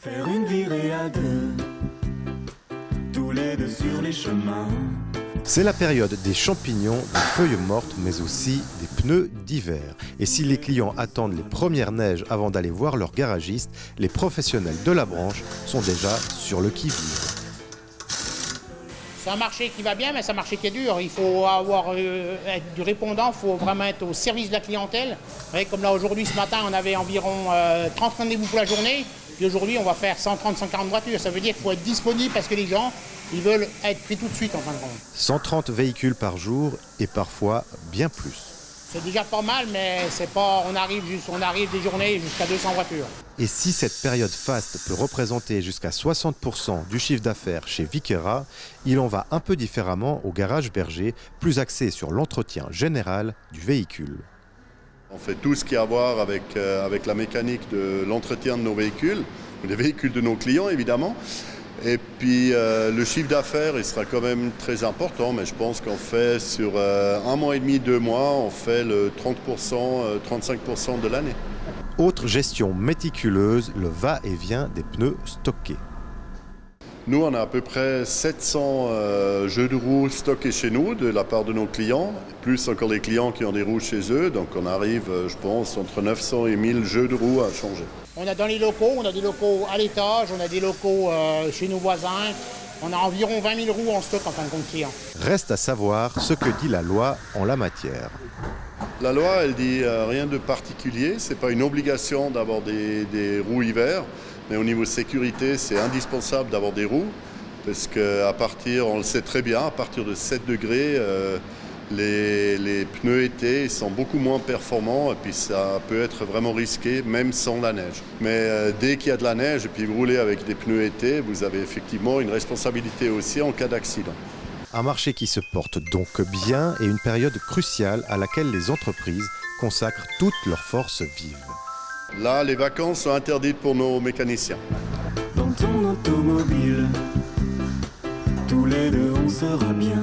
Faire une virée à deux, tous les deux sur les chemins. C'est la période des champignons, des feuilles mortes, mais aussi des pneus d'hiver. Et si les clients attendent les premières neiges avant d'aller voir leur garagiste, les professionnels de la branche sont déjà sur le qui-vive. C'est un marché qui va bien, mais c'est un marché qui est dur. Il faut être du répondant, il faut vraiment être au service de la clientèle. Vous voyez, comme là aujourd'hui, ce matin, on avait environ 30 rendez-vous pour la journée. Puis aujourd'hui, on va faire 130-140 voitures. Ça veut dire qu'il faut être disponible parce que les gens, ils veulent être pris tout de suite en fin de compte. 130 véhicules par jour et parfois bien plus. C'est déjà pas mal, mais c'est pas, on arrive des journées jusqu'à 200 voitures. Et si cette période faste peut représenter jusqu'à 60% du chiffre d'affaires chez Viquera, il en va un peu différemment au garage Berger, plus axé sur l'entretien général du véhicule. On fait tout ce qui a à voir avec la mécanique de l'entretien de nos véhicules, des véhicules de nos clients évidemment. Et puis le chiffre d'affaires, il sera quand même très important, mais je pense qu'on fait sur 1 mois et demi, 2 mois, on fait le 30%, 35% de l'année. Autre gestion méticuleuse, le va-et-vient des pneus stockés. Nous, on a à peu près 700 jeux de roues stockés chez nous de la part de nos clients, plus encore les clients qui ont des roues chez eux. Donc on arrive, je pense, entre 900 et 1000 jeux de roues à changer. On a dans les locaux, on a des locaux à l'étage, on a des locaux chez nos voisins. On a environ 20 000 roues en stock en fin de compte client. Reste à savoir ce que dit la loi en la matière. La loi, elle dit rien de particulier. Ce n'est pas une obligation d'avoir des roues hiver. Mais au niveau sécurité, c'est indispensable d'avoir des roues. Parce qu'à partir, on le sait très bien, à partir de 7 degrés, les pneus été sont beaucoup moins performants. Et puis ça peut être vraiment risqué, même sans la neige. Mais dès qu'il y a de la neige et puis vous roulez avec des pneus été, vous avez effectivement une responsabilité aussi en cas d'accident. Un marché qui se porte donc bien et une période cruciale à laquelle les entreprises consacrent toutes leurs forces vives. Là, les vacances sont interdites pour nos mécaniciens. Dans ton automobile, tous les deux on sera bien.